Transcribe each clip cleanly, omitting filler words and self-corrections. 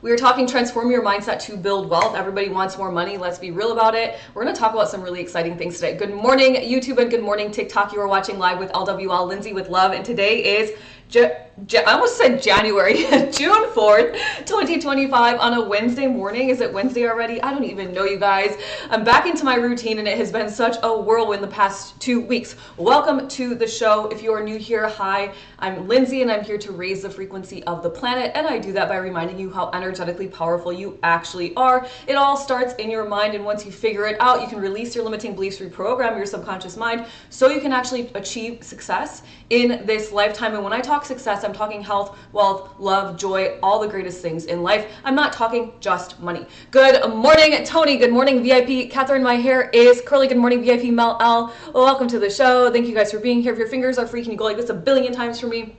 We are talking transform your mindset to build wealth. Everybody wants more money. Let's be real about it. We're going to talk about some really exciting things today. Good morning, YouTube, and good morning, TikTok. You are watching live with LWL, Lindsay with Love, and today is I almost said January, June 4th, 2025 on a Wednesday morning. Is it Wednesday already? I don't even know, you guys. I'm back into my routine and it has been such a whirlwind the past 2 weeks. Welcome to the show. If you are new here, hi, I'm Lindsay and I'm here to raise the frequency of the planet. And I do that by reminding you how energetically powerful you actually are. It all starts in your mind, and once you figure it out, you can release your limiting beliefs, reprogram your subconscious mind so you can actually achieve success in this lifetime. And when I talk success, I'm talking health, wealth, love, joy, all the greatest things in life. I'm not talking just money. Good morning, Tony. Good morning, VIP. Catherine, my hair is curly. Good morning, VIP. Mel L. Welcome to the show. Thank you guys for being here. If your fingers are free, can you go like this a billion times for me?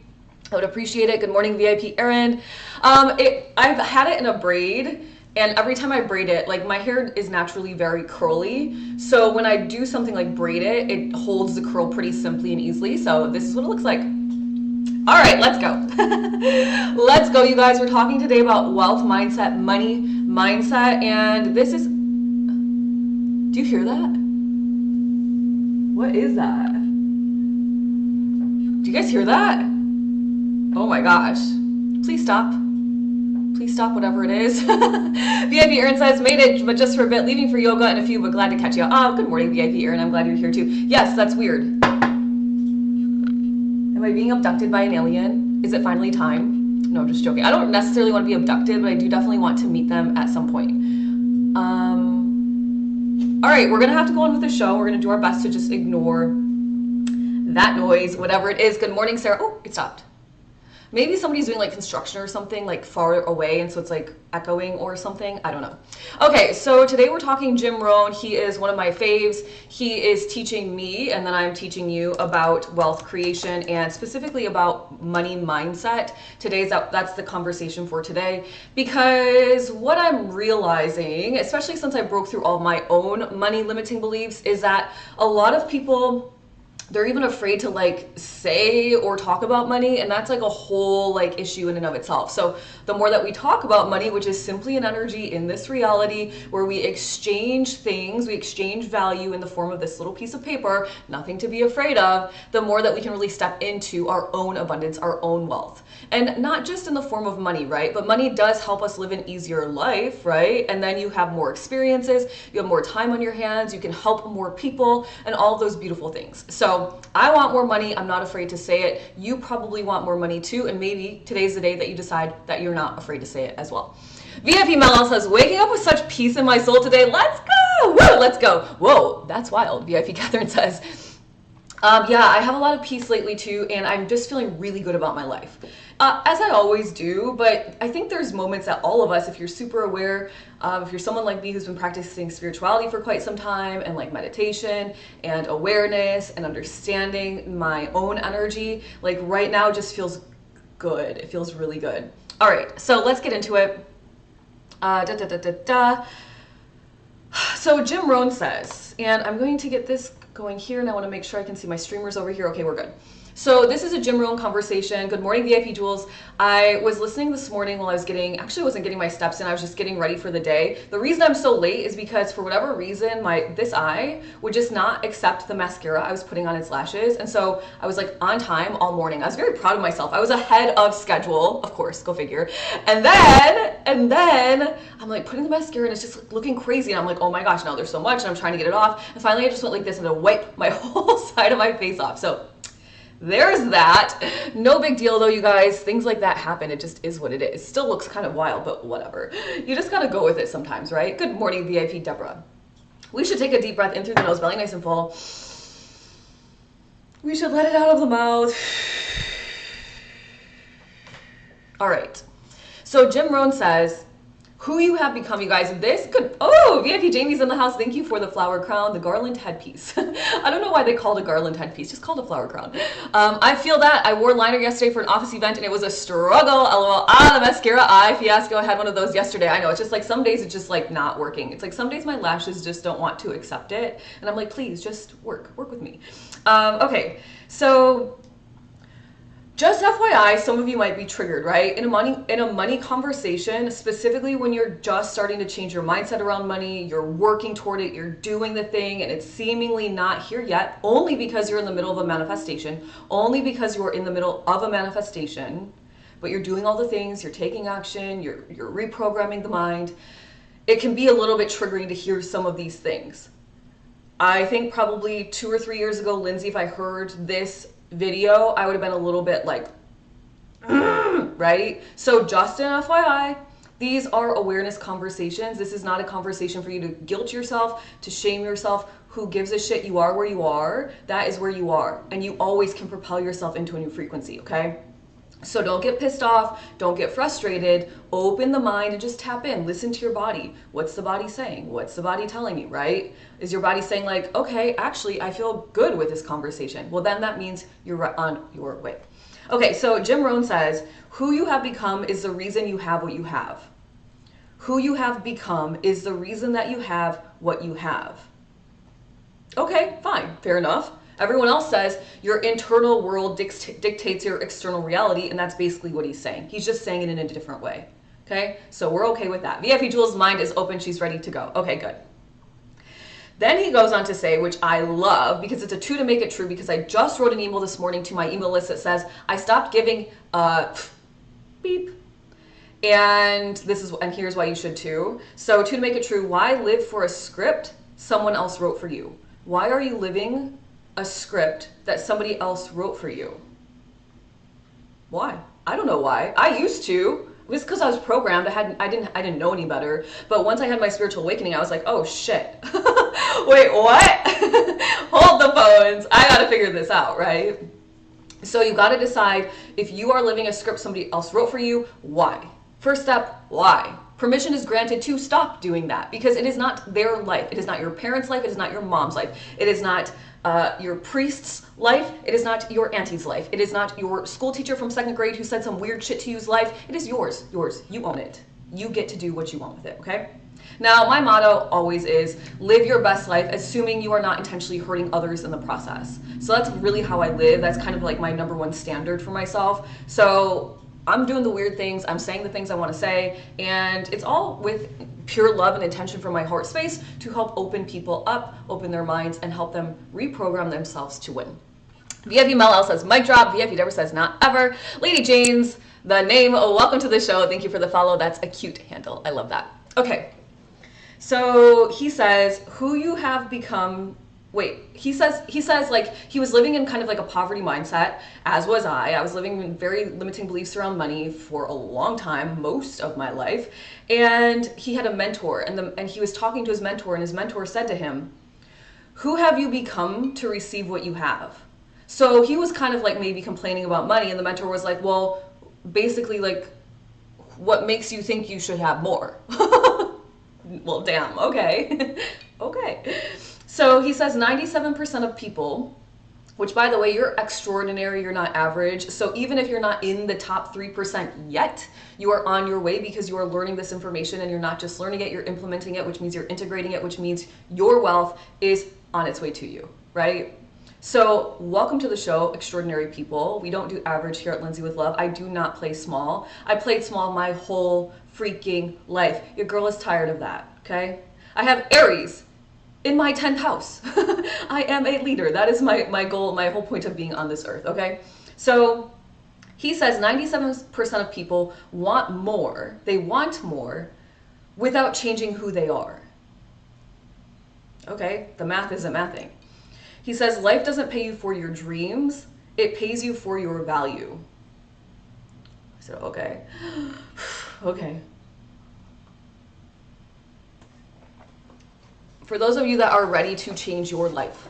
I would appreciate it. Good morning, VIP Erin. I've had it in a braid, and every time I braid it, like my hair is naturally very curly. So when I do something like braid it, it holds the curl pretty simply and easily. So this is what it looks like. All right, let's go. Let's go, you guys. We're talking today about wealth mindset, money mindset, and this is, do you hear that? What is that? Do you guys hear that? Oh my gosh. Please stop. Please stop whatever it is. VIP Erin says, made it, but just for a bit, leaving for yoga in a few, but glad to catch you. Oh, good morning, VIP Erin. I'm glad you're here too. Yes, that's weird. Am I being abducted by an alien? Is it finally time? No, I'm just joking. I don't necessarily want to be abducted, but I do definitely want to meet them at some point. All right, we're going to have to go on with the show. We're going to do our best to just ignore that noise, whatever it is. Good morning, Sarah. Oh, it stopped. Maybe somebody's doing like construction or something like far away, and so it's like echoing or something. I don't know. Okay, so today we're talking Jim Rohn. He is one of my faves. He is teaching me, and then I'm teaching you about wealth creation and specifically about money mindset. That's the conversation for today, because what I'm realizing, especially since I broke through all my own money limiting beliefs, is that a lot of people, they're even afraid to like say or talk about money, and that's like a whole like issue in and of itself. So the more that we talk about money, which is simply an energy in this reality where we exchange things, we exchange value in the form of this little piece of paper, nothing to be afraid of, the more that we can really step into our own abundance, our own wealth. And not just in the form of money, right? But money does help us live an easier life, right? And then you have more experiences, you have more time on your hands, you can help more people, and all of those beautiful things. So I want more money. I'm not afraid to say it. You probably want more money too, and maybe today's the day that you decide that you're not afraid to say it as well. VIP Mel says, waking up with such peace in my soul today. Let's go. Woo, let's go. Whoa, that's wild. VIP Catherine says, yeah, I have a lot of peace lately too, and I'm just feeling really good about my life. As I always do, but I think there's moments that all of us, if you're super aware, if you're someone like me who's been practicing spirituality for quite some time, and like meditation and awareness and understanding my own energy, like right now just feels good. It feels really good. All right, so let's get into it. So Jim Rohn says, and I'm going to get this going here, and I want to make sure I can see my streamers over here. Okay, we're good. So this is a Jim Rohn conversation. Good morning, VIP Jules. I was listening this morning while I was actually wasn't getting my steps in. I was just getting ready for the day. The reason I'm so late is because for whatever reason, this eye would just not accept the mascara I was putting on its lashes. And so I was like on time all morning. I was very proud of myself. I was ahead of schedule, of course, go figure. And then I'm like putting the mascara and it's just like looking crazy. And I'm like, oh my gosh, now there's so much and I'm trying to get it off. And finally I just went like this and I wiped my whole side of my face off. So there's that. No big deal though, you guys. Things like that happen. It just is what it is. Still looks kind of wild, but whatever. You just gotta go with it sometimes, right? Good morning, VIP Deborah. We should take a deep breath in through the nose, belly nice and full. We should let it out of the mouth. All right. So Jim Rohn says, who you have become, you guys. This could, oh, VIP Jamie's in the house. Thank you for the flower crown, the garland headpiece. I don't know why they called a garland headpiece, just called a flower crown. I feel that. I wore liner yesterday for an office event and it was a struggle. LOL. The mascara eye fiasco. I had one of those yesterday. I know, it's just like some days it's just like not working. It's like some days my lashes just don't want to accept it. And I'm like, please just work with me. Okay, so Just FYI, some of you might be triggered, right? In a money conversation, specifically when you're just starting to change your mindset around money, you're working toward it, you're doing the thing, and it's seemingly not here yet, only because you're in the middle of a manifestation, only because you're in the middle of a manifestation, but you're doing all the things, you're taking action, you're reprogramming the mind. It can be a little bit triggering to hear some of these things. I think probably 2 or 3 years ago, Lindsay, if I heard this video, I would have been a little bit like, right? So just an FYI, these are awareness conversations. This is not a conversation for you to guilt yourself, to shame yourself. Who gives a shit? You are where you are. That is where you are. And you always can propel yourself into a new frequency, okay? So don't get pissed off. Don't get frustrated. Open the mind and just tap in. Listen to your body. What's the body saying? What's the body telling you, right? Is your body saying like, okay, actually, I feel good with this conversation? Well, then that means you're on your way. Okay, so Jim Rohn says, who you have become is the reason you have what you have. Who you have become is the reason that you have what you have. Okay, fine, fair enough. Everyone else says your internal world dictates your external reality, and that's basically what he's saying. He's just saying it in a different way. Okay, so we're okay with that. VIP Jules' mind is open. She's ready to go. Okay, good. Then he goes on to say, which I love, because it's a 2 to make it true, because I just wrote an email this morning to my email list that says, I stopped giving beep. And here's why you should too. So 2 to make it true, why live for a script someone else wrote for you? Why are you living a script that somebody else wrote for you? Why? I don't know why. I used to. It was because I was programmed. I didn't know any better. But once I had my spiritual awakening, I was like, oh shit. Wait, what? Hold the phones. I gotta figure this out, right? So you gotta decide if you are living a script somebody else wrote for you, why? First step, why? Permission is granted to stop doing that, because it is not their life. It is not your parents' life. It is not your mom's life. It is not your priest's life. It is not your auntie's life. It is not your school teacher from 2nd grade who said some weird shit to you's life. It is yours. You own it. You get to do what you want with it, okay? Now, my motto always is live your best life, assuming you are not intentionally hurting others in the process. So that's really how I live. That's kind of like my #1 standard for myself. So I'm doing the weird things, I'm saying the things I want to say, and it's all with pure love and intention from my heart space to help open people up, open their minds, and help them reprogram themselves to win. VIP Mel L says, mic drop. VIP Deborah says, not ever. Lady Jane's the name. Oh, welcome to the show. Thank you for the follow. That's a cute handle. I love that. Okay. So he says, who you have become. Wait, he says like he was living in kind of like a poverty mindset, as was I. I was living in very limiting beliefs around money for a long time, most of my life. And he had a mentor, and he was talking to his mentor, and his mentor said to him, who have you become to receive what you have? So he was kind of like maybe complaining about money, and the mentor was like, well, basically like, what makes you think you should have more? Well, damn, okay. Okay. So he says 97% of people, which by the way, you're extraordinary, you're not average. So even if you're not in the top 3% yet, you are on your way because you are learning this information, and you're not just learning it, you're implementing it, which means you're integrating it, which means your wealth is on its way to you, right? So welcome to the show, extraordinary people. We don't do average here at Lindsay with Love. I do not play small. I played small my whole freaking life. Your girl is tired of that, okay? I have Aries in my 10th house. I am a leader. That is my goal, my whole point of being on this earth, okay? So he says 97% of people want more. They want more without changing who they are. Okay, the math isn't mathing. He says life doesn't pay you for your dreams. It pays you for your value. I said, okay. Okay. For those of you that are ready to change your life,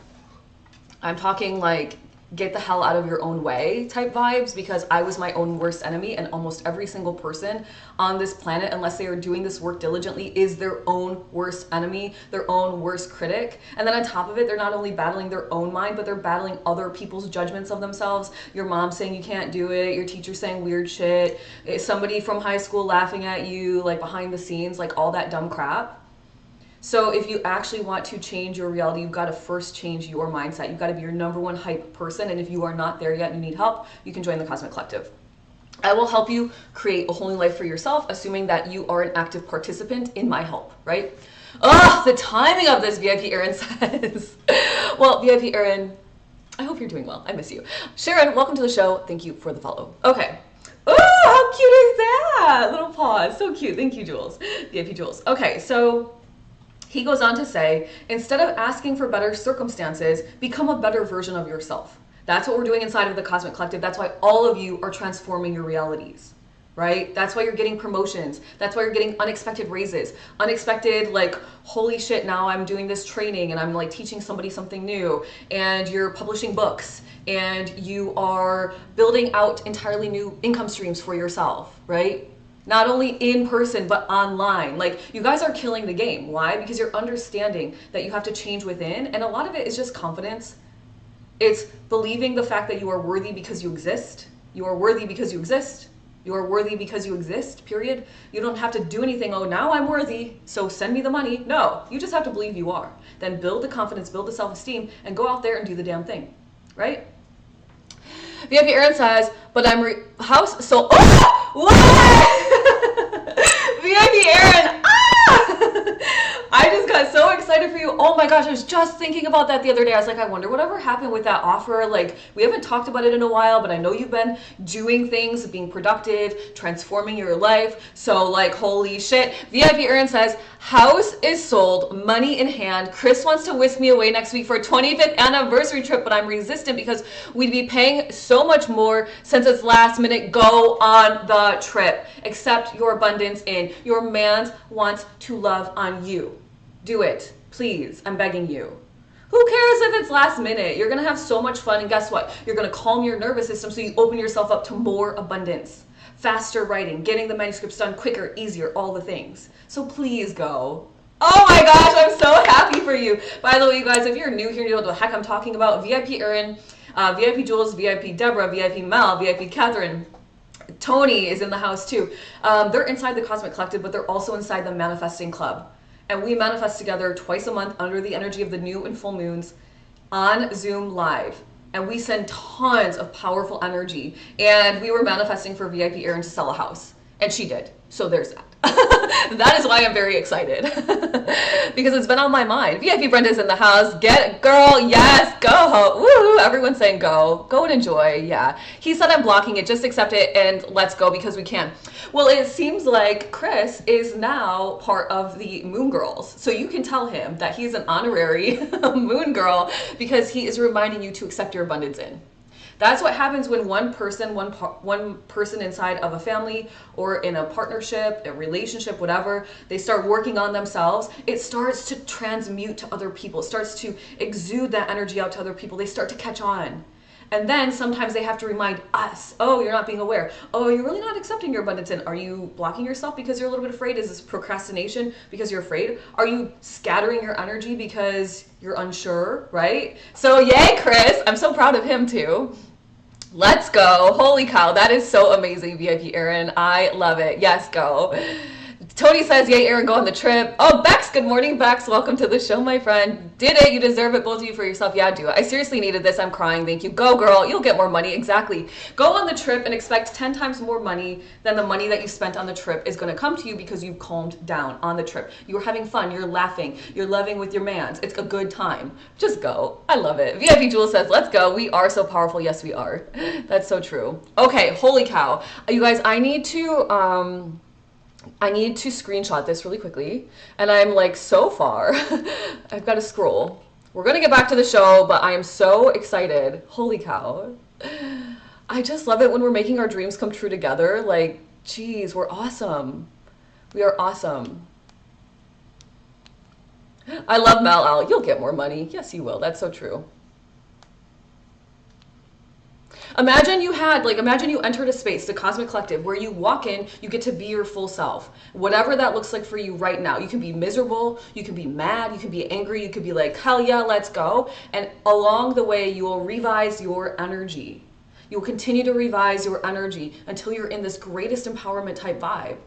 I'm talking like get the hell out of your own way type vibes, because I was my own worst enemy, and almost every single person on this planet, unless they are doing this work diligently, is their own worst enemy, their own worst critic. And then on top of it, they're not only battling their own mind, but they're battling other people's judgments of themselves. Your mom saying you can't do it, your teacher saying weird shit, somebody from high school laughing at you like behind the scenes, like all that dumb crap. So if you actually want to change your reality, you've got to first change your mindset. You've got to be your number one hype person. And if you are not there yet and you need help, you can join the Cosmic Collective. I will help you create a whole new life for yourself, assuming that you are an active participant in my help, right? Oh, the timing of this, VIP Erin says. Well, VIP Erin, I hope you're doing well. I miss you. Sharon, welcome to the show. Thank you for the follow. Okay. Oh, how cute is that? Little paws. So cute. Thank you, Jules. VIP Jules. Okay, so he goes on to say, instead of asking for better circumstances, become a better version of yourself. That's what we're doing inside of the Cosmic Collective. That's why all of you are transforming your realities, right? That's why you're getting promotions. That's why you're getting unexpected raises. Unexpected, like, holy shit, now I'm doing this training and I'm like teaching somebody something new, and you're publishing books and you are building out entirely new income streams for yourself, right? Not only in person, but online. Like, you guys are killing the game. Why? Because you're understanding that you have to change within. And a lot of it is just confidence. It's believing the fact that you are worthy because you exist. You are worthy because you exist. You are worthy because you exist, period. You don't have to do anything. Oh, now I'm worthy, so send me the money. No, you just have to believe you are. Then build the confidence, build the self-esteem, and go out there and do the damn thing, right? VIP Erin says, but I'm house, so, oh, what? VIP Erin, I just got so excited for you. Oh my gosh, I was just thinking about that the other day. I was like, I wonder whatever happened with that offer. Like, we haven't talked about it in a while, but I know you've been doing things, being productive, transforming your life. So, like, holy shit. VIP Erin says, house is sold, money in hand. Chris wants to whisk me away next week for a 25th anniversary trip, but I'm resistant because we'd be paying so much more since it's last minute. Go on the trip. Accept your abundance in. Your man wants to love on you. Do it, please. I'm begging you. Who cares if it's last minute? You're gonna have so much fun, and guess what? You're gonna calm your nervous system so you open yourself up to more abundance. Faster writing, getting the manuscripts done quicker, easier, all the things. So please go. Oh my gosh, I'm so happy for you. By the way, you guys, if you're new here and you don't know what the heck I'm talking about, VIP Erin, VIP Jules, VIP Deborah, VIP Mel, VIP Catherine, Tony is in the house too. They're inside the Cosmic Collective, but they're also inside the Manifesting Club. And we manifest together twice a month under the energy of the new and full moons on Zoom Live. And we send tons of powerful energy. And we were manifesting for VIP Erin to sell a house. And she did. So there's that. That is why I'm very excited. Because it's been on my mind. VIP Brenda's in the house. Get it, girl. Yes, go. Woo. Everyone's saying go. Go and enjoy. Yeah. He said I'm blocking it. Just accept it and let's go because we can. Well, it seems like Chris is now part of the Moon Girls. So you can tell him that he's an honorary Moon Girl because he is reminding you to accept your abundance in. That's what happens when one person inside of a family or in a partnership, a relationship, whatever, they start working on themselves. It starts to transmute to other people. It starts to exude that energy out to other people. They start to catch on. And then sometimes they have to remind us, oh, you're not being aware. Oh, you're really not accepting your abundance in. Are you blocking yourself because you're a little bit afraid? Is this procrastination because you're afraid? Are you scattering your energy because you're unsure, right? So yay, Chris. I'm so proud of him too. Let's go. Holy cow. That is so amazing, VIP Erin. I love it. Yes, go. Tony says, yay, Erin, go on the trip. Oh, Bex, good morning, Bex. Welcome to the show, my friend. Did it. You deserve it, both of you, for yourself. Yeah, do it. I seriously needed this. I'm crying. Thank you. Go, girl. You'll get more money. Exactly. Go on the trip and expect 10 times more money than the money that you spent on the trip is going to come to you because you've calmed down on the trip. You're having fun. You're laughing. You're loving with your mans. It's a good time. Just go. I love it. VIP Jewel says, let's go. We are so powerful. Yes, we are. That's so true. Okay. Holy cow. You guys, I need to screenshot this really quickly. And I'm like so far. I've got to scroll. We're going to get back to the show, but I am so excited. Holy cow. I just love it when we're making our dreams come true together. Like, geez, we're awesome. We are awesome. I love Mal Al. You'll get more money. Yes, you will. That's so true. Imagine you entered a space, the Cosmic Collective, where you walk in, you get to be your full self. Whatever that looks like for you right now. You can be miserable, you can be mad, you can be angry, you could be like, hell yeah, let's go. And along the way, you will revise your energy. You'll continue to revise your energy until you're in this greatest empowerment type vibe.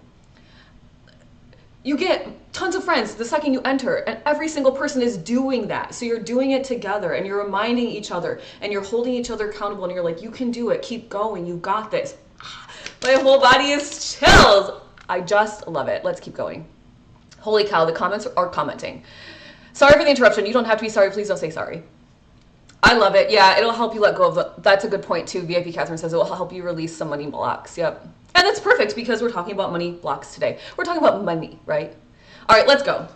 You get tons of friends the second you enter, and every single person is doing that. So you're doing it together, and you're reminding each other, and you're holding each other accountable, and you're like, you can do it, keep going, you got this. My whole body is chills. I just love it. Let's keep going. Holy cow, the comments are commenting. Sorry for the interruption. You don't have to be sorry. Please don't say sorry. I love it. Yeah, it'll help you let go of the, that's a good point too. VIP Catherine says it will help you release some money blocks. Yep. And that's perfect because we're talking about money blocks today. We're talking about money, right? All right, let's go.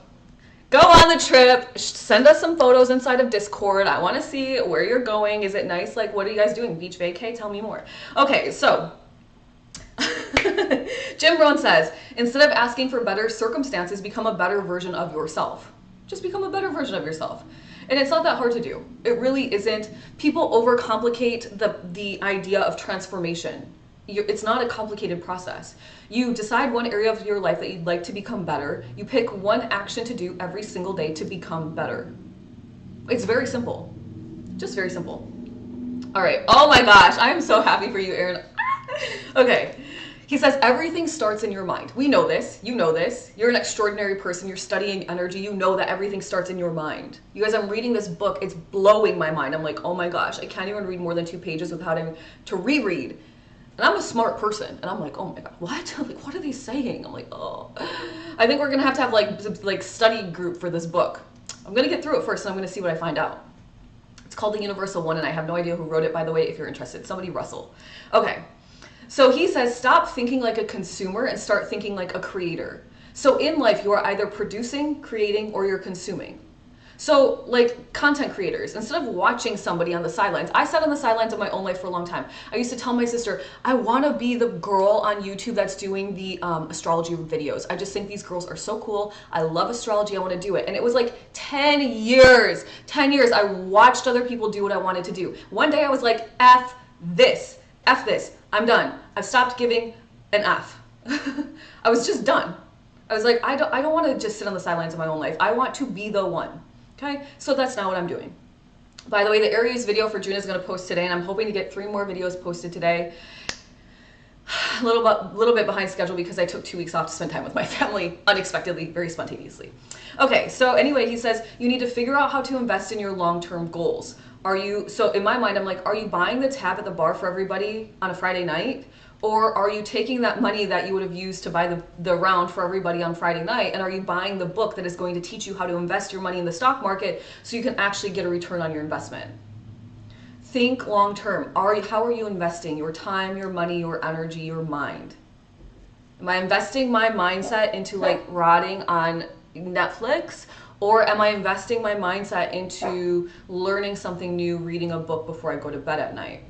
Go on the trip. Send us some photos inside of Discord. I want to see where you're going. Is it nice? Like, what are you guys doing? Beach vacay? Tell me more. Okay, so Jim Rohn says, instead of asking for better circumstances, become a better version of yourself. Just become a better version of yourself. And it's not that hard to do. It really isn't. People overcomplicate the idea of transformation. It's not a complicated process. You decide one area of your life that you'd like to become better. You pick one action to do every single day to become better. It's very simple. Just very simple. All right. Oh my gosh. I'm so happy for you, Aaron. Okay. He says, everything starts in your mind. We know this. You know this. You're an extraordinary person. You're studying energy. You know that everything starts in your mind. You guys, I'm reading this book. It's blowing my mind. I'm like, oh my gosh, I can't even read more than 2 pages without having to reread. And I'm a smart person. And I'm like, oh my God, what? Like, what are they saying? I'm like, oh. I think we're going to have like study group for this book. I'm going to get through it first and I'm going to see what I find out. It's called The Universal One and I have no idea who wrote it, by the way, if you're interested. Somebody, Russell. Okay. So he says, stop thinking like a consumer and start thinking like a creator. So in life, you are either producing, creating, or you're consuming. So like content creators, instead of watching somebody on the sidelines, I sat on the sidelines of my own life for a long time. I used to tell my sister, I want to be the girl on YouTube that's doing the astrology videos. I just think these girls are so cool. I love astrology. I want to do it. And it was like 10 years I watched other people do what I wanted to do. One day I was like, F this. I'm done. I've stopped giving an F. I was just done. I was like, I don't want to just sit on the sidelines of my own life. I want to be the one. Okay? So that's not what I'm doing. By the way, the Aries video for June is going to post today, and I'm hoping to get 3 more videos posted today. A little bit behind schedule because I took 2 weeks off to spend time with my family unexpectedly, very spontaneously. Okay, so anyway, he says, you need to figure out how to invest in your long-term goals. So in my mind, I'm like, are you buying the tab at the bar for everybody on a Friday night? Or are you taking that money that you would have used to buy the round for everybody on Friday night, and are you buying the book that is going to teach you how to invest your money in the stock market so you can actually get a return on your investment? Think long term. How are you investing your time, your money, your energy, your mind? Am I investing my mindset into like rotting on Netflix? Or am I investing my mindset into learning something new, reading a book before I go to bed at night?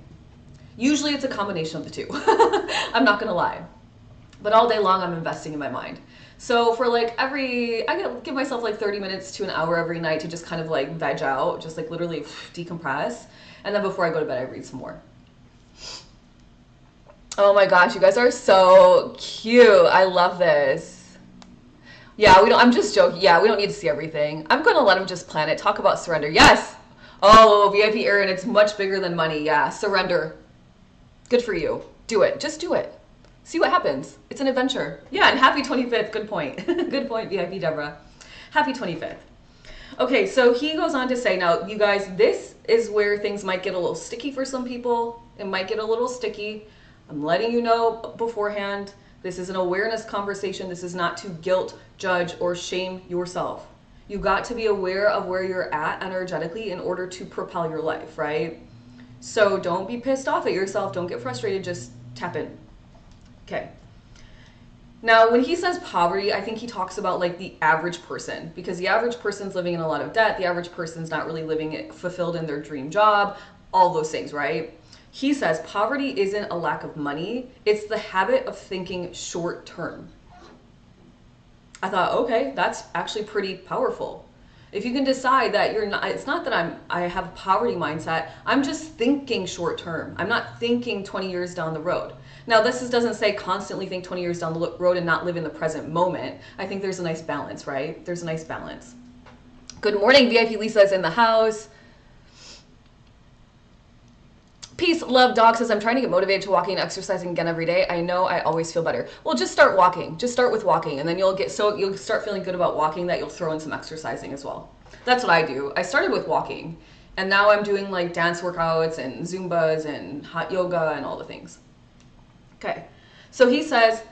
Usually it's a combination of the two. I'm not going to lie. But all day long I'm investing in my mind. So for like I give myself like 30 minutes to an hour every night to just kind of like veg out, just like literally decompress. And then before I go to bed, I read some more. Oh my gosh, you guys are so cute. I love this. Yeah, I'm just joking. Yeah, we don't need to see everything. I'm going to let him just plan it. Talk about surrender. Yes. Oh, VIP Aaron, it's much bigger than money. Yeah, surrender. Good for you. Do it. Just do it. See what happens. It's an adventure. Yeah, and happy 25th. Good point. Good point, VIP Deborah. Happy 25th. Okay, so he goes on to say, now, you guys, this is where things might get a little sticky for some people. It might get a little sticky. I'm letting you know beforehand. This is an awareness conversation. This is not to guilt, judge, or shame yourself. You got to be aware of where you're at energetically in order to propel your life, right? So don't be pissed off at yourself. Don't get frustrated. Just tap in. Okay. Now, when he says poverty, I think he talks about like the average person, because the average person's living in a lot of debt. The average person's not really living it fulfilled in their dream job, all those things, right? He says poverty isn't a lack of money. It's the habit of thinking short term. I thought, okay, that's actually pretty powerful. If you can decide that you're not, it's not that I have a poverty mindset. I'm just thinking short term. I'm not thinking 20 years down the road. Now, this doesn't say constantly think 20 years down the road and not live in the present moment. I think there's a nice balance, right? There's a nice balance. Good morning, VIP Lisa is in the house. Peace, love, dog says, I'm trying to get motivated to walking and exercising again every day. I know I always feel better. Well, just start walking. Just start with walking, and then you'll start feeling good about walking that you'll throw in some exercising as well. That's what I do. I started with walking, and now I'm doing like dance workouts and Zumbas and hot yoga and all the things. Okay. So he says,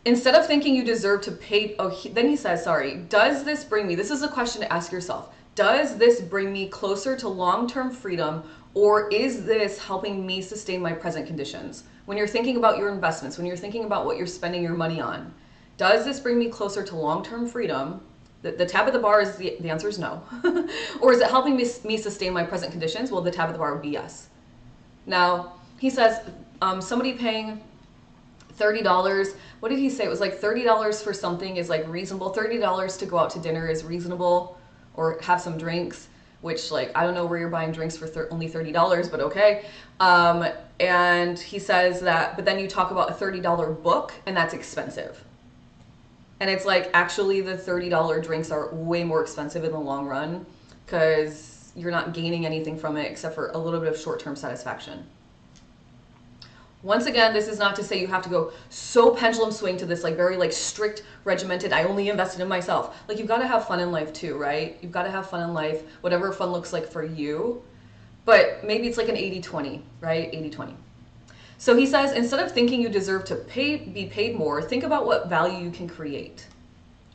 instead of thinking you deserve to pay, then he says, sorry, does this bring me, this is a question to ask yourself, does this bring me closer to long-term freedom, or is this helping me sustain my present conditions? When you're thinking about your investments, when you're thinking about what you're spending your money on, does this bring me closer to long-term freedom? The tab at the bar is the answer is no. Or is it helping me sustain my present conditions? Well, the tab at the bar would be yes. Now, he says, somebody paying $30, what did he say? It was like $30 for something is like reasonable. $30 to go out to dinner is reasonable, or have some drinks, which like, I don't know where you're buying drinks for only $30, but okay. And he says that, but then you talk about a $30 book, and that's expensive. And it's like, actually the $30 drinks are way more expensive in the long run, because you're not gaining anything from it except for a little bit of short-term satisfaction. Once again, this is not to say you have to go so pendulum swing to this like very like strict regimented, I only invested in myself. Like, you've got to have fun in life too, right? You've got to have fun in life, whatever fun looks like for you. But maybe it's like an 80-20, right? 80-20. So he says, instead of thinking you deserve to be paid more, think about what value you can create.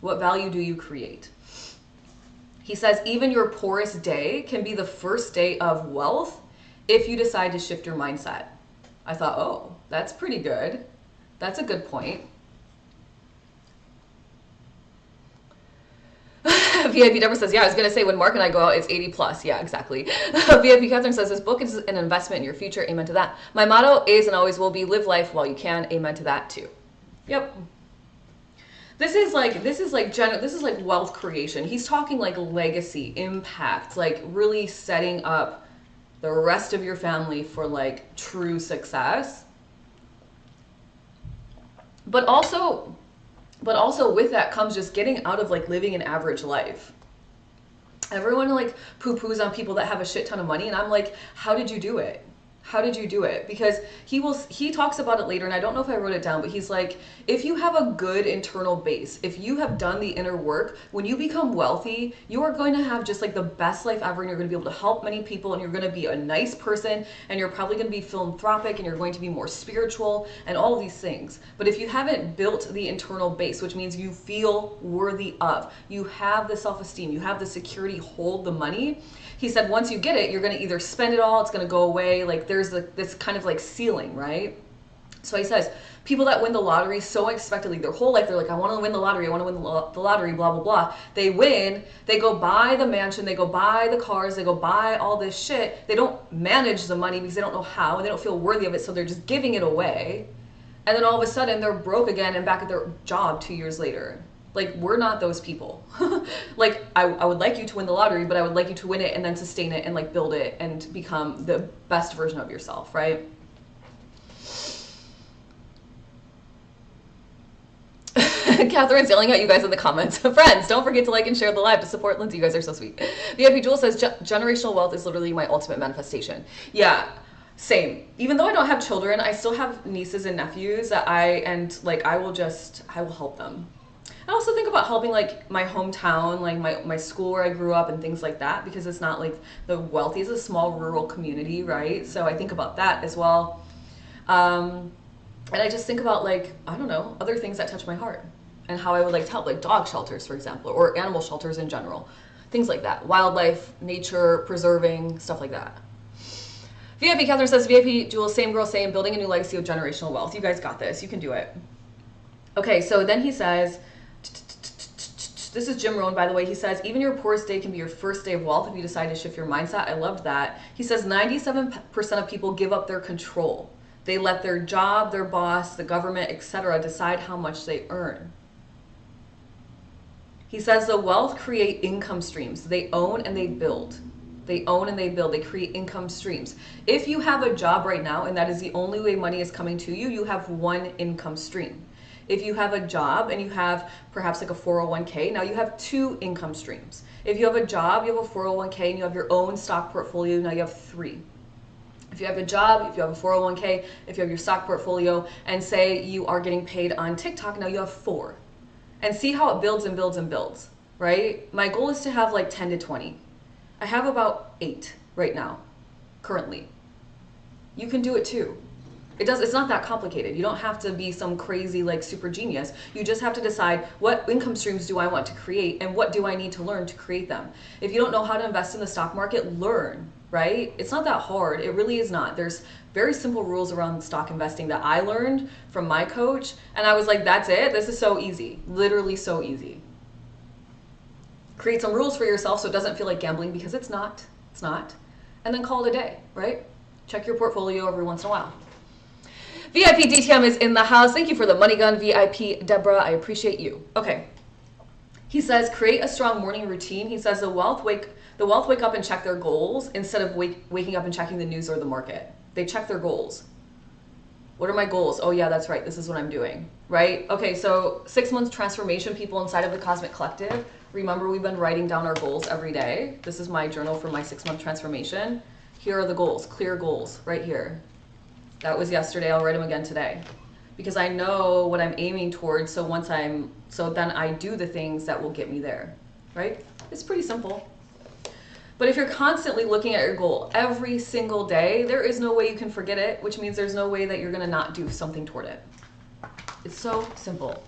What value do you create? He says, even your poorest day can be the first day of wealth if you decide to shift your mindset. I thought, oh, that's pretty good. That's a good point. VIP Deborah says, yeah, I was going to say when Mark and I go out, it's 80 plus. Yeah, exactly. VIP Catherine says, this book is an investment in your future. Amen to that. My motto is and always will be, live life while you can. Amen to that too. Yep. This is like wealth creation. He's talking like legacy, impact, like really setting up the rest of your family for like true success. But also with that comes just getting out of like living an average life. Everyone like poo-poos on people that have a shit ton of money, and I'm like, how did you do it? How did you do it? Because he talks about it later, and I don't know if I wrote it down, but he's like, if you have a good internal base, if you have done the inner work, when you become wealthy, you are going to have just like the best life ever, and you're going to be able to help many people, and you're going to be a nice person, and you're probably going to be philanthropic, and you're going to be more spiritual, and all of these things. But if you haven't built the internal base, which means you feel worthy of, you have the self-esteem, you have the security, hold the money, he said, once you get it, you're going to either spend it all, it's going to go away. Like there's this kind of like ceiling, right? So he says, people that win the lottery so unexpectedly, their whole life, they're like, I want to win the lottery, I want to win the lottery, blah, blah, blah. They win, they go buy the mansion, they go buy the cars, they go buy all this shit. They don't manage the money because they don't know how, and they don't feel worthy of it, so they're just giving it away. And then all of a sudden, they're broke again and back at their job 2 years later. Like, we're not those people. Like, I would like you to win the lottery, but I would like you to win it and then sustain it and like build it and become the best version of yourself, right? Catherine's yelling at you guys in the comments. Friends, don't forget to like and share the live to support Lindsay. You guys are so sweet. VIP Jewel says, generational wealth is literally my ultimate manifestation. Yeah, same. Even though I don't have children, I still have nieces and nephews that I will help them. I also think about helping like my hometown, like my school where I grew up and things like that, because it's not like the wealthiest, it's a small rural community, right? So I think about that as well. And I just think about like, I don't know, other things that touch my heart and how I would like to help, like dog shelters, for example, or animal shelters in general, things like that. Wildlife, nature, preserving, stuff like that. VIP Catherine says, VIP Jewel, same girl, same, building a new legacy of generational wealth. You guys got this, you can do it. Okay, so then he says, this is Jim Rohn, by the way. He says, even your poorest day can be your first day of wealth if you decide to shift your mindset. I loved that. He says 97% of people give up their control. They let their job, their boss, the government, etc. decide how much they earn. He says the wealth create income streams. They own and they build. They own and they build. They create income streams. If you have a job right now and that is the only way money is coming to you, you have one income stream. If you have a job and you have perhaps like a 401k, now you have two income streams. If you have a job, you have a 401k, and you have your own stock portfolio, now you have three. If you have a job, if you have a 401k, if you have your stock portfolio, and say you are getting paid on TikTok, now you have 4. And see how it builds and builds and builds, right? My goal is to have like 10 to 20. I have about 8 right now, currently. You can do it too. It's not that complicated. You don't have to be some crazy like super genius. You just have to decide, what income streams do I want to create and what do I need to learn to create them. If you don't know how to invest in the stock market, learn, right? It's not that hard. It really is not. There's very simple rules around stock investing that I learned from my coach, and I was like, that's it? This is so easy. Literally so easy. Create some rules for yourself so it doesn't feel like gambling, because it's not. It's not. And then call it a day, right? Check your portfolio every once in a while. VIP DTM is in the house. Thank you for the money gun, VIP Deborah. I appreciate you. Okay. He says, create a strong morning routine. He says the wealth wake up and check their goals instead of waking up and checking the news or the market. They check their goals. What are my goals? Oh yeah, that's right. This is what I'm doing, right? Okay, so 6 months transformation people inside of the Cosmic Collective. Remember, we've been writing down our goals every day. This is my journal for my 6-month transformation. Here are the goals, clear goals right here. That was yesterday. I'll write them again today, because I know what I'm aiming towards. So then I do the things that will get me there, right? It's pretty simple. But if you're constantly looking at your goal every single day, there is no way you can forget it, which means there's no way that you're going to not do something toward it. It's so simple.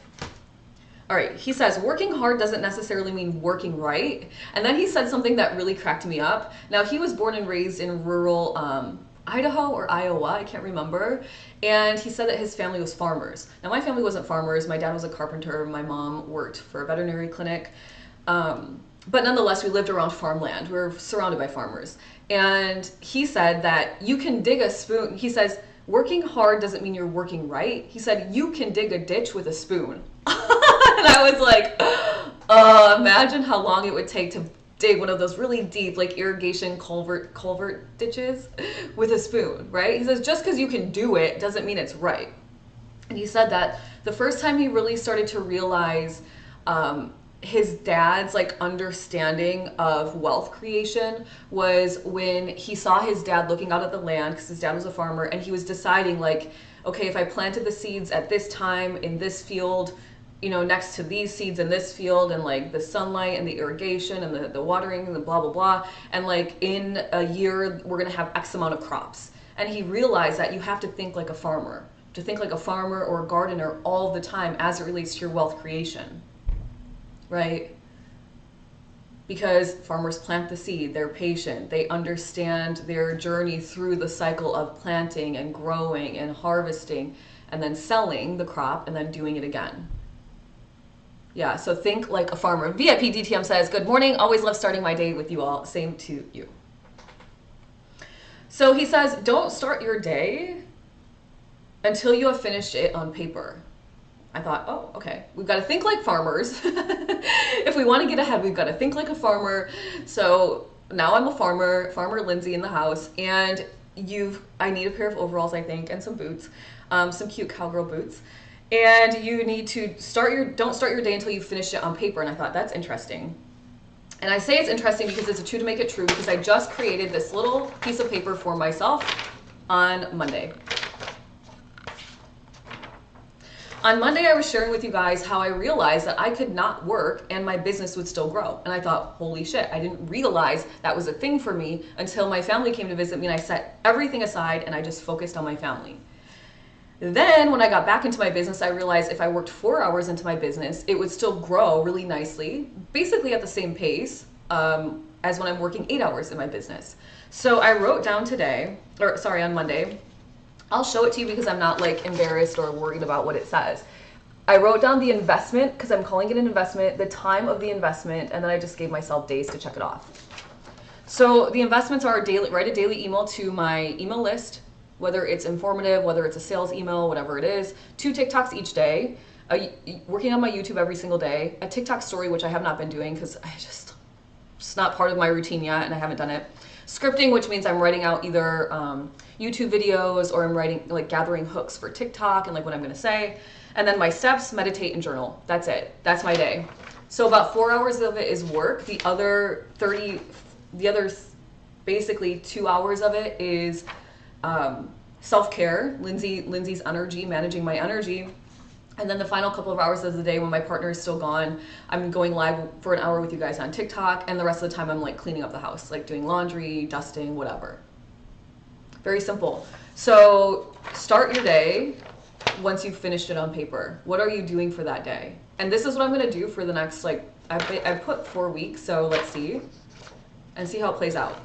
All right, he says, working hard doesn't necessarily mean working right. And then he said something that really cracked me up. Now, he was born and raised in rural Idaho or Iowa, I can't remember. And he said that his family was farmers. Now, my family wasn't farmers. My dad was a carpenter. My mom worked for a veterinary clinic. But nonetheless, we lived around farmland. We were surrounded by farmers. And he said that you can dig a spoon. He says, working hard doesn't mean you're working right. He said, you can dig a ditch with a spoon. And I was like, imagine how long it would take to dig one of those really deep, like irrigation culvert ditches with a spoon, right? He says, just because you can do it doesn't mean it's right. And he said that the first time he really started to realize his dad's like understanding of wealth creation was when he saw his dad looking out at the land, because his dad was a farmer, and he was deciding like, okay, if I planted the seeds at this time in this field, you know, next to these seeds in this field, and like the sunlight and the irrigation and the watering and the blah, blah, blah. And like in a year, we're going to have X amount of crops. And he realized that you have to think like a farmer, to think like a farmer or a gardener all the time as it relates to your wealth creation, right? Because farmers plant the seed, they're patient, they understand their journey through the cycle of planting and growing and harvesting and then selling the crop and then doing it again. Yeah, so think like a farmer. VIP DTM says, good morning, always love starting my day with you all. Same to you. So he says, don't start your day until you have finished it on paper. I thought, oh, okay, we've got to think like farmers. If we want to get ahead, we've got to think like a farmer. So now I'm a farmer Lindsay in the house, and I need a pair of overalls, I think, and some boots, some cute cowgirl boots. And you need to don't start your day until you finish it on paper. And I thought, that's interesting. And I say it's interesting because it's a true to make it true, because I just created this little piece of paper for myself on Monday. On Monday, I was sharing with you guys how I realized that I could not work and my business would still grow. And I thought, holy shit, I didn't realize that was a thing for me until my family came to visit me and I set everything aside and I just focused on my family. Then when I got back into my business, I realized if I worked 4 hours into my business, it would still grow really nicely, basically at the same pace as when I'm working 8 hours in my business. So I wrote down on Monday, I'll show it to you because I'm not like embarrassed or worried about what it says. I wrote down the investment, because I'm calling it an investment, the time of the investment, and then I just gave myself days to check it off. So the investments are write a daily email to my email list, whether it's informative, whether it's a sales email, whatever it is, 2 TikToks each day, working on my YouTube every single day, a TikTok story, which I have not been doing because it's not part of my routine yet and I haven't done it. Scripting, which means I'm writing out either YouTube videos or I'm gathering hooks for TikTok and like what I'm gonna say. And then my steps, meditate and journal. That's it, that's my day. So about 4 hours of it is work. The other basically 2 hours of it is Self-care, Lindsay's energy, managing my energy. And then the final couple of hours of the day when my partner is still gone, I'm going live for an hour with you guys on TikTok, and the rest of the time I'm like cleaning up the house, like doing laundry, dusting, whatever. Very simple. So start your day once you've finished it on paper. What are you doing for that day? And this is what I'm gonna do for the next, like, I put 4 weeks, so let's see. And see how it plays out.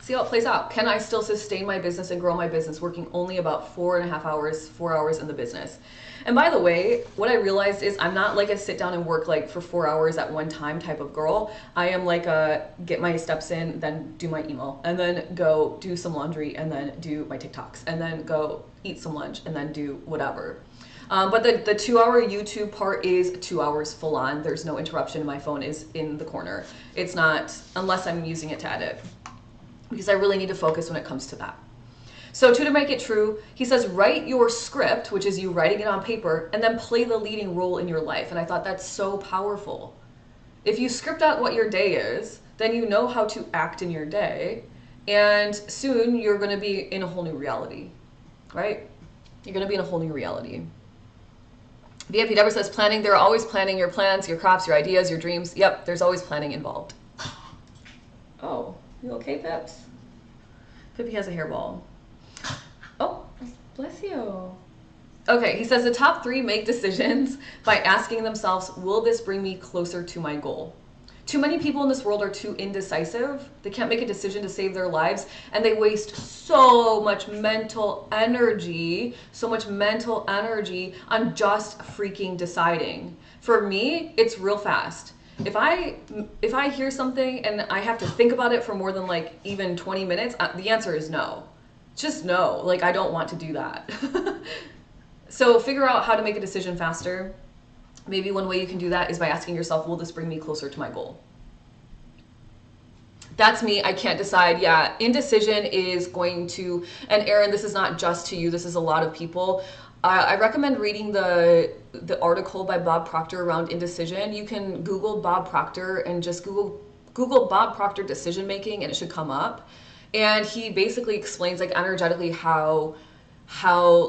See how it plays out. Can I still sustain my business and grow my business working only about 4.5 hours, 4 hours in the business? And by the way, what I realized is I'm not like a sit down and work like for 4 hours at one time type of girl. I am like a get my steps in, then do my email, and then go do some laundry, and then do my TikToks, and then go eat some lunch, and then do whatever. But the 2-hour YouTube part is 2 hours full on. There's no interruption. My phone is in the corner. It's not, unless I'm using it to edit, because I really need to focus when it comes to that. So to make it true, he says, write your script, which is you writing it on paper, and then play the leading role in your life. And I thought that's so powerful. If you script out what your day is, then you know how to act in your day, and soon you're going to be in a whole new reality, right? You're going to be in a whole new reality. VIP Deborah says, planning, they're always planning your plans, your crops, your ideas, your dreams. Yep, there's always planning involved. Oh, you okay, Pips? Pippi has a hairball. Oh, bless you. Okay, he says the top 3 make decisions by asking themselves, will this bring me closer to my goal? Too many people in this world are too indecisive. They can't make a decision to save their lives, and they waste so much mental energy on just freaking deciding. For me, it's real fast. If I hear something and I have to think about it for more than like even 20 minutes, the answer is no. Just no. Like, I don't want to do that. So figure out how to make a decision faster. Maybe one way you can do that is by asking yourself, will this bring me closer to my goal? That's me. I can't decide. Yeah, indecision is going to, and Erin, this is not just to you. This is a lot of people. I recommend reading the article by Bob Proctor around indecision. You can Google Bob Proctor and just Google Bob Proctor decision making, and it should come up. And he basically explains like energetically how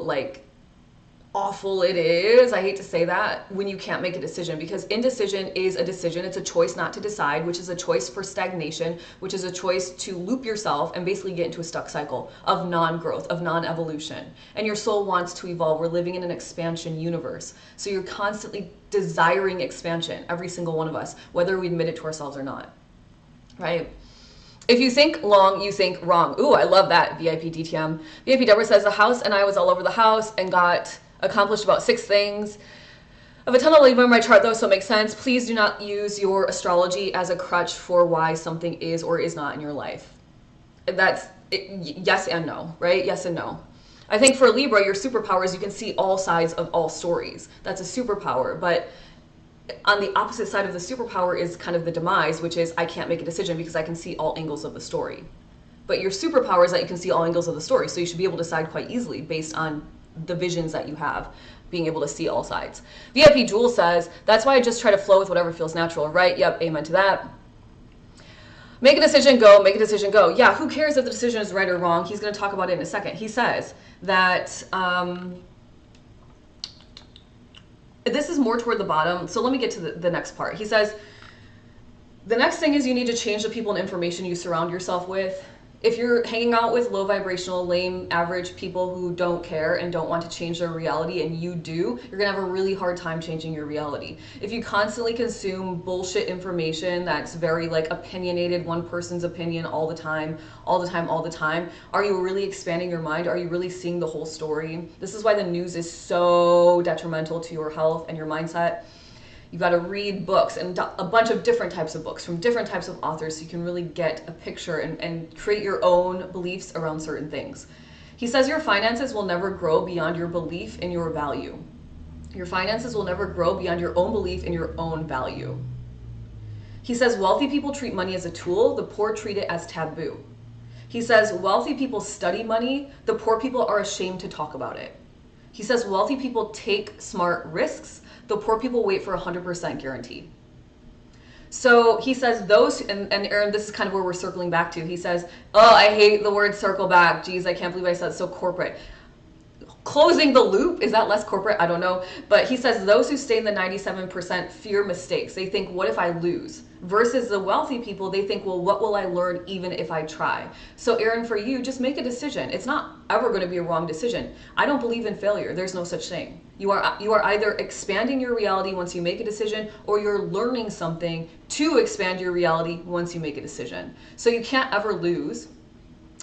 like awful it is, I hate to say that, when you can't make a decision, because indecision is a decision. It's a choice not to decide, which is a choice for stagnation, which is a choice to loop yourself and basically get into a stuck cycle of non-growth, of non-evolution. And your soul wants to evolve. We're living in an expansion universe. So you're constantly desiring expansion, every single one of us, whether we admit it to ourselves or not, right? If you think long, you think wrong. Ooh, I love that, VIP DTM. VIP Deborah says, the house and I was all over the house and accomplished about 6 things. I have a ton of labor in my chart though, so it makes sense. Please do not use your astrology as a crutch for why something is or is not in your life. That's yes and no, right? Yes and no. I think for Libra, your superpower is you can see all sides of all stories. That's a superpower, but on the opposite side of the superpower is kind of the demise, which is I can't make a decision because I can see all angles of the story. But your superpower is that you can see all angles of the story, so you should be able to decide quite easily based on the visions that you have, being able to see all sides. VIP Jewel says, that's why I just try to flow with whatever feels natural, right? Yep, amen to that. Make a decision, go. Make a decision, go. Yeah, who cares if the decision is right or wrong? He's going to talk about it in a second. He says that this is more toward the bottom, so let me get to the next part. He says, the next thing is you need to change the people and information you surround yourself with. If you're hanging out with low vibrational, lame, average people who don't care and don't want to change their reality, and you do, you're gonna have a really hard time changing your reality. If you constantly consume bullshit information that's very like opinionated, one person's opinion all the time, are you really expanding your mind? Are you really seeing the whole story? This is why the news is so detrimental to your health and your mindset. You've got to read books, and a bunch of different types of books from different types of authors, so you can really get a picture and create your own beliefs around certain things. He says your finances will never grow beyond your belief in your value. Your finances will never grow beyond your own belief in your own value. He says wealthy people treat money as a tool, the poor treat it as taboo. He says wealthy people study money, the poor people are ashamed to talk about it. He says wealthy people take smart risks, the poor people wait for 100% guarantee. So he says those, and Aaron, this is kind of where we're circling back to. He says, oh, I hate the word circle back. Geez, I can't believe I said it so corporate. Closing the loop, is that less corporate? I don't know. But he says those who stay in the 97% fear mistakes. They think, what if I lose? Versus the wealthy people, they think, well, what will I learn even if I try? So Aaron, for you, just make a decision. It's not ever going to be a wrong decision. I don't believe in failure. There's no such thing. You are either expanding your reality once you make a decision, or you're learning something to expand your reality once you make a decision. So you can't ever lose.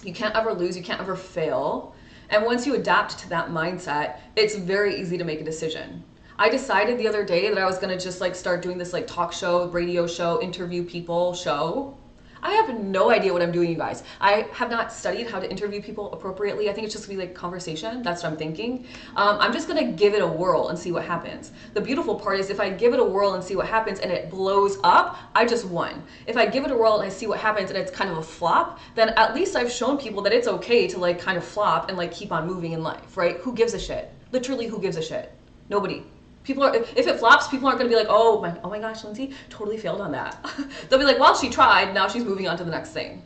You can't ever lose. You can't ever fail. And once you adapt to that mindset, it's very easy to make a decision. I decided the other day that I was going to just like start doing this like talk show, radio show, interview people show. I have no idea what I'm doing, you guys. I have not studied how to interview people appropriately. I think it's just gonna be like conversation. That's what I'm thinking. I'm just gonna give it a whirl and see what happens. The beautiful part is if I give it a whirl and see what happens and it blows up, I just won. If I give it a whirl and I see what happens and it's kind of a flop, then at least I've shown people that it's okay to like kind of flop and like keep on moving in life, right? Who gives a shit? Literally, who gives a shit? Nobody. People are, if it flops, people aren't going to be like, oh my gosh, Lindsay totally failed on that. They'll be like, well, she tried, now she's moving on to the next thing.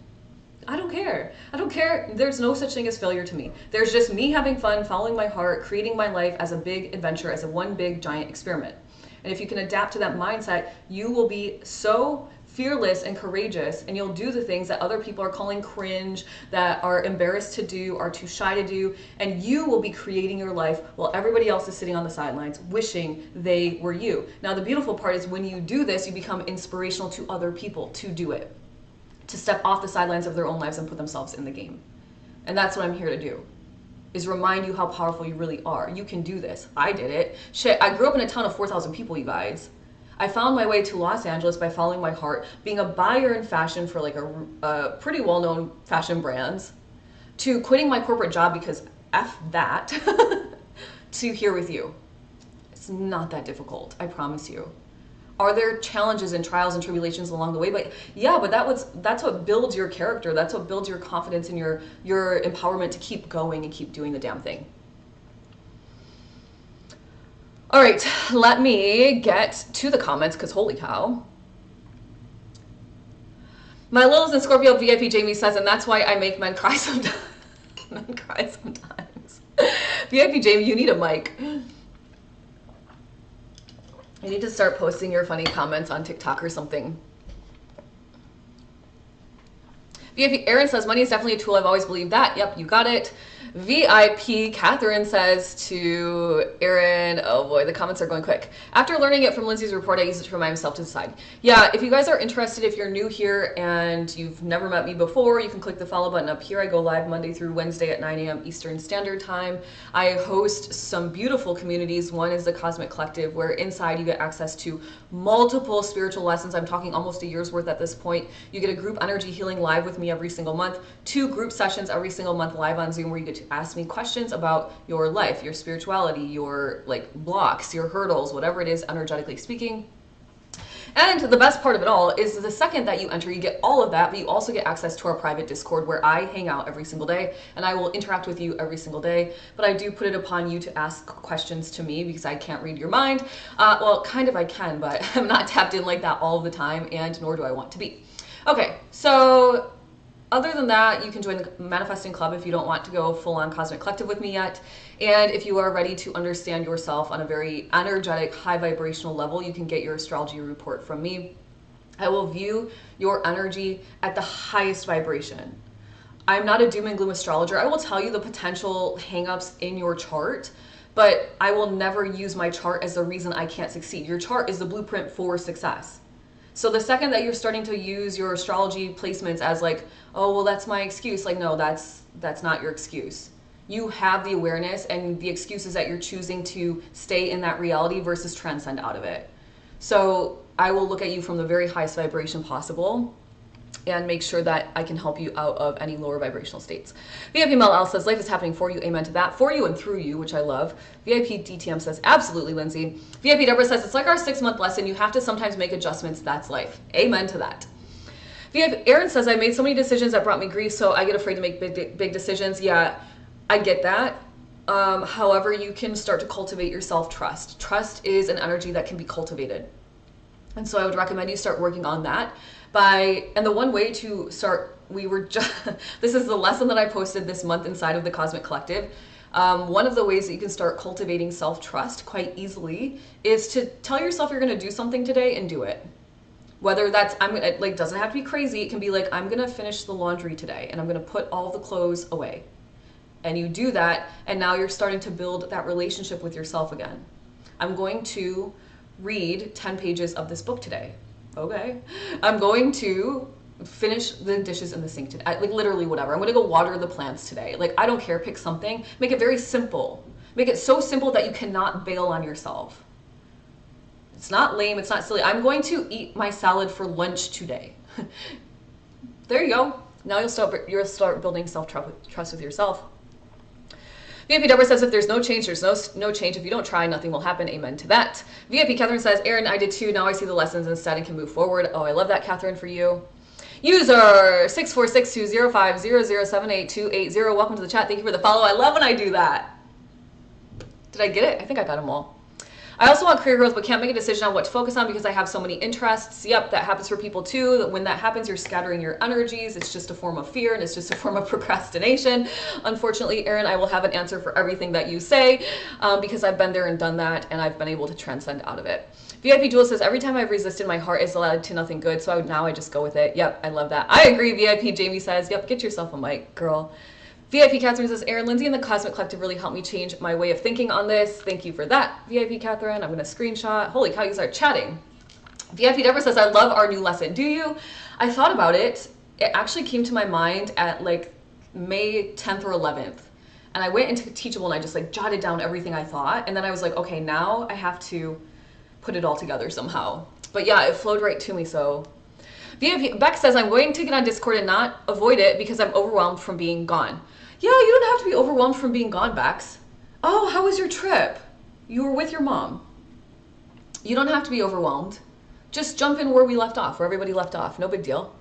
I don't care. I don't care. There's no such thing as failure to me. There's just me having fun, following my heart, creating my life as a big adventure, as a one big giant experiment. And if you can adapt to that mindset, you will be so fearless and courageous, and you'll do the things that other people are calling cringe, that are embarrassed to do, are too shy to do, and you will be creating your life while everybody else is sitting on the sidelines wishing they were you. Now the beautiful part is when you do this, you become inspirational to other people to do it, to step off the sidelines of their own lives and put themselves in the game. And that's what I'm here to do, is remind you how powerful you really are. You can do this. I did it. Shit, I grew up in a town of 4,000 people, you guys. I found my way to Los Angeles by following my heart, being a buyer in fashion for like a pretty well-known fashion brands, to quitting my corporate job because F that, to here with you. It's not that difficult, I promise you. Are there challenges and trials and tribulations along the way? But yeah, but that's what builds your character. That's what builds your confidence and your empowerment to keep going and keep doing the damn thing. All right, let me get to the comments, because holy cow. My Littles in Scorpio VIP Jamie says, and that's why I make men cry sometimes. Men cry sometimes. VIP Jamie, you need a mic. You need to start posting your funny comments on TikTok or something. VIP Aaron says, money is definitely a tool. I've always believed that. Yep, you got it. VIP Catherine says to Aaron, oh boy, the comments are going quick. After learning it from Lindsay's report, I use it to remind myself to decide. Yeah, if you guys are interested, if you're new here and you've never met me before, you can click the follow button up here. I go live Monday through Wednesday at 9 a.m. Eastern Standard Time. I host some beautiful communities. One is the Cosmic Collective, where inside you get access to multiple spiritual lessons. I'm talking almost a year's worth at this point. You get a group energy healing live with me every single month, 2 group sessions every single month live on Zoom, where you get to ask me questions about your life, your spirituality, your like blocks, your hurdles, whatever it is, energetically speaking. And the best part of it all is the second that you enter, you get all of that, but you also get access to our private Discord, where I hang out every single day and I will interact with you every single day. But I do put it upon you to ask questions to me, because I can't read your mind. Well, kind of I can, but I'm not tapped in like that all of the time, and nor do I want to be. Okay, so other than that, you can join the Manifesting Club if you don't want to go full-on Cosmic Collective with me yet. And if you are ready to understand yourself on a very energetic, high vibrational level, you can get your astrology report from me. I will view your energy at the highest vibration. I'm not a doom and gloom astrologer. I will tell you the potential hangups in your chart, but I will never use my chart as the reason I can't succeed. Your chart is the blueprint for success. So the second that you're starting to use your astrology placements as like, oh, well, that's my excuse. Like, no, that's not your excuse. You have the awareness, and the excuse is that you're choosing to stay in that reality versus transcend out of it. So I will look at you from the very highest vibration possible and make sure that I can help you out of any lower vibrational states. VIP Mel L says, life is happening for you. Amen to that. For you and through you, which I love. VIP DTM says, absolutely, Lindsay. VIP Deborah says, it's like our 6-month lesson. You have to sometimes make adjustments. That's life. Amen to that. VIP Aaron says, I made so many decisions that brought me grief, so I get afraid to make big decisions. Yeah, I get that. However, you can start to cultivate your self-trust. Trust is an energy that can be cultivated. And so I would recommend you start working on that and the one way to start, this is the lesson that I posted this month inside of the Cosmic Collective. One of the ways that you can start cultivating self-trust quite easily is to tell yourself you're going to do something today and do it. Whether that's, doesn't have to be crazy. It can be like, I'm going to finish the laundry today and I'm going to put all the clothes away. And you do that, and now you're starting to build that relationship with yourself again. I'm going to read 10 pages of this book today. Okay. I'm going to finish the dishes in the sink today. Like literally whatever. I'm going to go water the plants today. Like, I don't care. Pick something. Make it very simple. Make it so simple that you cannot bail on yourself. It's not lame. It's not silly. I'm going to eat my salad for lunch today. There you go. Now you'll start building self-trust with yourself. VIP Deborah says, if there's no change, there's no change. If you don't try, nothing will happen. Amen to that. VIP Catherine says, Erin, I did too. Now I see the lessons instead and can move forward. Oh, I love that, Catherine, for you. User 6462050078280. Welcome to the chat. Thank you for the follow. I love when I do that. Did I get it? I think I got them all. I also want career growth, but can't make a decision on what to focus on because I have so many interests. Yep, that happens for people too. When that happens, you're scattering your energies. It's just a form of fear and it's just a form of procrastination. Unfortunately, Erin, I will have an answer for everything that you say because I've been there and done that, and I've been able to transcend out of it. VIP Jewel says, every time I've resisted, my heart is led to nothing good, so now I just go with it. Yep, I love that. I agree, VIP Jamie says, yep, get yourself a mic, girl. VIP Catherine says, Erin, Lindsay and the Cosmic Collective really helped me change my way of thinking on this. Thank you for that, VIP Catherine. I'm going to screenshot. Holy cow, you start chatting. VIP Deborah says, I love our new lesson. Do you? I thought about it. It actually came to my mind at like May 10th or 11th. And I went into Teachable and I just like jotted down everything I thought. And then I was like, okay, now I have to put it all together somehow. But yeah, it flowed right to me, so. VIP Beck says, I'm going to get on Discord and not avoid it because I'm overwhelmed from being gone. Yeah, you don't have to be overwhelmed from being gone, Bex. Oh, how was your trip? You were with your mom. You don't have to be overwhelmed. Just jump in where we left off, where everybody left off. No big deal.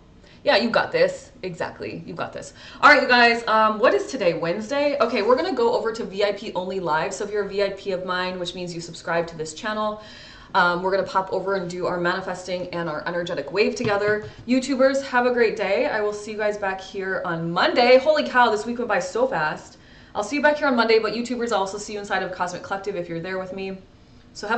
Yeah, you got this. Exactly. You got this. All right, you guys. What is today? Wednesday? Okay, we're going to go over to VIP only live. So if you're a VIP of mine, which means you subscribe to this channel, we're going to pop over and do our manifesting and our energetic wave together. YouTubers, have a great day. I will see you guys back here on Monday. Holy cow, this week went by so fast. I'll see you back here on Monday, but YouTubers, I'll also see you inside of Cosmic Collective if you're there with me. So have a